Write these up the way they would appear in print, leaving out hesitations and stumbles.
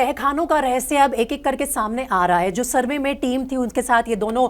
तहखानों का रहस्य अब एक एक करके सामने आ रहा है। जो सर्वे में टीम थी उनके साथ ये दोनों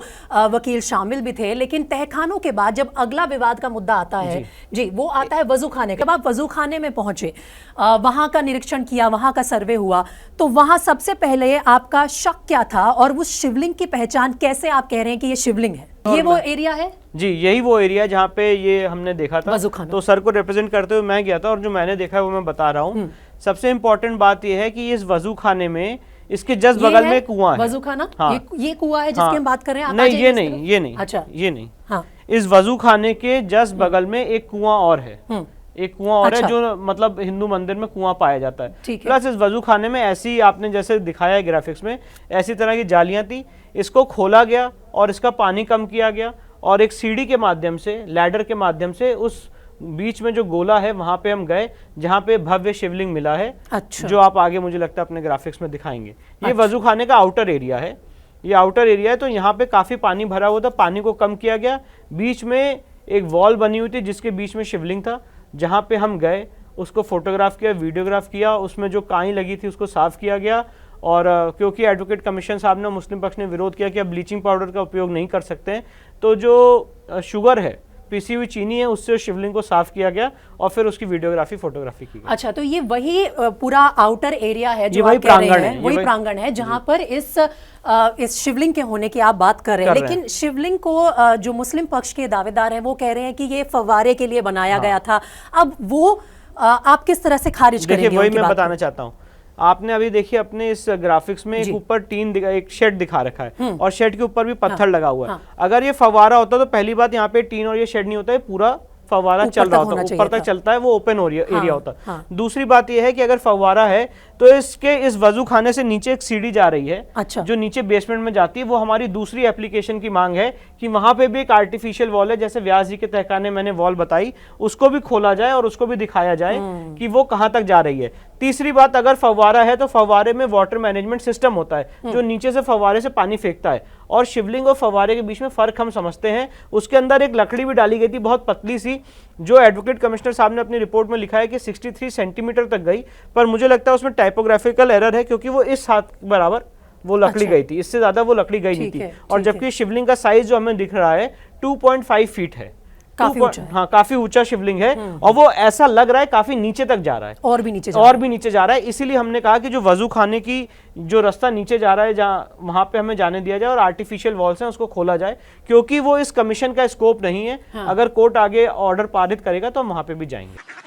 वकील शामिल भी थे, लेकिन तहखानों के बाद जब अगला विवाद का मुद्दा आता है जी वो आता है वजू खाने का। जब आप वजू खाने में पहुंचे, वहां का निरीक्षण किया, वहां का सर्वे हुआ, तो वहां सबसे पहले आपका शक क्या था और उस शिवलिंग की पहचान कैसे आप कह रहे हैं कि ये शिवलिंग है? ये वो एरिया है जी, यही वो एरिया जहाँ पे ये हमने देखा था। तो सर को रिप्रेजेंट करते हुए मैं गया था और जो मैंने देखा है वो मैं बता रहा हूँ। सबसे इम्पोर्टेंट बात ये है कि इस वजू खाने में इसके जस्ट बगल में कुआं है। वजू खाना? हाँ। ये कुआं है जिसकी हम बात कर रहे हैं? नहीं, ये नहीं। अच्छा, ये नहीं। हाँ। इस वजू खाने के जस्ट बगल में एक कुआं और है। एक कुआं और है जो मतलब हिंदू मंदिर में कुआं पाया जाता है। प्लस इस वजू खाने में ऐसी आपने जैसे दिखाया है ग्राफिक्स में, ऐसी तरह की जालियां थी। इसको खोला गया और इसका पानी कम किया गया और एक सीढ़ी के माध्यम से, लैडर के माध्यम से उस बीच में जो गोला है वहां पे हम गए जहां पे भव्य शिवलिंग मिला है। अच्छा। जो आप आगे मुझे लगता है अपने ग्राफिक्स में दिखाएंगे। ये वजू खाने का आउटर एरिया है। ये आउटर एरिया है। तो यहाँ पे काफी पानी भरा हुआ था, पानी को कम किया गया। बीच में एक वॉल बनी हुई थी जिसके बीच में शिवलिंग था। जहाँ पे हम गए उसको फोटोग्राफ किया, वीडियोग्राफ किया, उसमें जो काई लगी थी उसको साफ किया गया। और क्योंकि एडवोकेट कमीशन साहब ने, मुस्लिम पक्ष ने विरोध किया कि अब ब्लीचिंग पाउडर का उपयोग नहीं कर सकते हैं, तो जो शुगर है, पीसी हुई चीनी है, उससे शिवलिंग को साफ किया गया और फिर उसकी वीडियोग्राफी, फोटोग्राफी की गई। अच्छा, तो ये वही पूरा आउटर एरिया है जो आप कह रहे हैं, वही प्रांगण है जहां पर इस शिवलिंग के होने की आप बात कर रहे हैं। लेकिन शिवलिंग को जो मुस्लिम पक्ष के दावेदार हैं वो कह रहे हैं कि ये फव्वारे के लिए बनाया गया था। अब वो आप किस तरह से खारिज करेंगे? वही मैं बताना चाहता हूँ। आपने अभी देखिए अपने इस ग्राफिक्स में एक ऊपर एक शेड दिखा रखा है और शेड के ऊपर भी पत्थर लगा हुआ है। अगर ये फव्वारा होता तो पहली बात यहाँ पे टीन और ये शेड नहीं होता है, पूरा फव्वारा चल रहा होता, ऊपर तक चलता है, वो ओपन एरिया होता। दूसरी बात यह है कि अगर फव्वारा है तो इसके इस वजू खाने से नीचे एक सीढ़ी जा रही है। अच्छा। जो नीचे बेसमेंट में जाती है। वो हमारी दूसरी एप्लीकेशन की मांग है कि वहां पे भी एक आर्टिफिशियल वॉल है, जैसे व्यास जी के तहखाने मैंने वॉल बताई, उसको भी खोला जाए और उसको भी दिखाया जाए कि वो कहां तक जा रही है। तीसरी बात, अगर फव्वारा है तो फव्वारे में वाटर मैनेजमेंट सिस्टम होता है जो नीचे से फव्वारे से पानी फेंकता है, और शिवलिंग और फव्वारे के बीच में फर्क हम समझते हैं। उसके अंदर एक लकड़ी भी डाली गई थी बहुत पतली सी, जो एडवोकेट कमिश्नर साहब ने अपनी रिपोर्ट में लिखा है कि 63 सेंटीमीटर तक गई, पर मुझे लगता है उसमें टाइपोग्राफिकल एरर है क्योंकि वो इस हाथ बराबर वो लकड़ी गई थी, इससे ज्यादा वो लकड़ी गई नहीं थी। और जबकि शिवलिंग का साइज जो हमें दिख रहा है 2.5 फीट है, काफी ऊंचा। हाँ, काफी ऊंचा शिवलिंग है और वो ऐसा लग रहा है काफी नीचे तक जा रहा है, और भी नीचे जा रहा है। इसीलिए हमने कहा कि जो वजू खाने की जो रास्ता नीचे जा रहा है जहाँ, वहां पे हमें जाने दिया जाए और आर्टिफिशियल वॉल्स हैं उसको खोला जाए, क्योंकि वो इस कमीशन का स्कोप नहीं है। हाँ। अगर कोर्ट आगे ऑर्डर पारित करेगा तो हम वहां पे भी जाएंगे।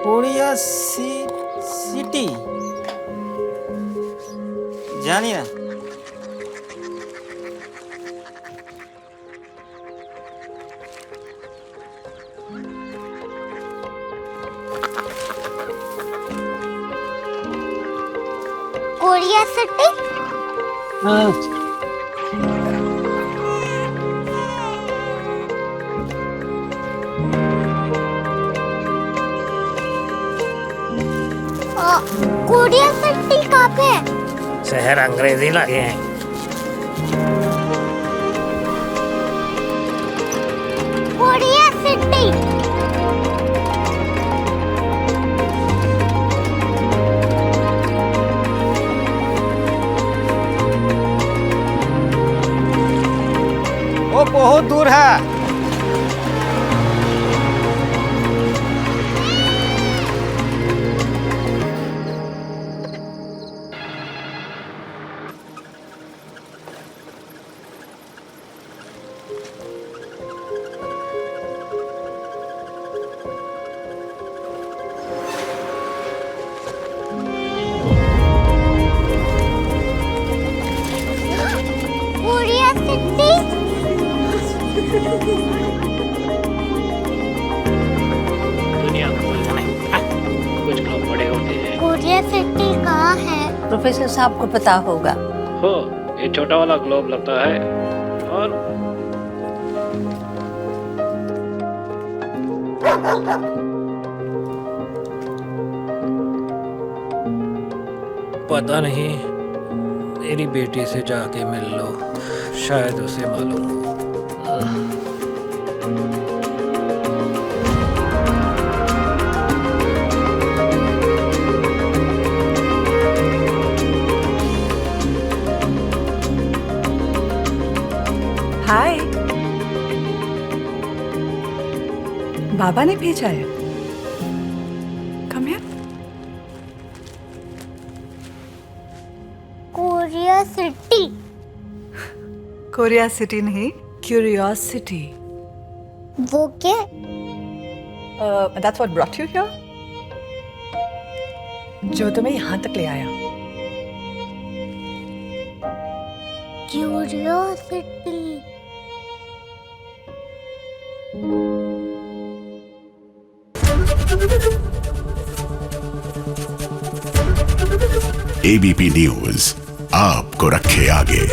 कोरिया सिटी जानी ना? Korea city? हाँ। कोरिया सिटी कहाँ पे है? शहर अंग्रेजी लगे हैं। Korea city. वो बहुत दूर है। प्रोफेसर साहब को पता होगा। हो, ये छोटा वाला ग्लोब लगता है और पता नहीं, मेरी बेटी से जाके मिल लो, शायद उसे मालूम हो। हाय, बाबा ने भेजा है। Come here. Korea city. Korea city नहीं, क्यूरियोसिटी। वो क्या? That's what brought you here? जो तुम्हें यहाँ तक ले आया। क्यूरियोसिटी। एबीपी न्यूज आपको रखे आगे।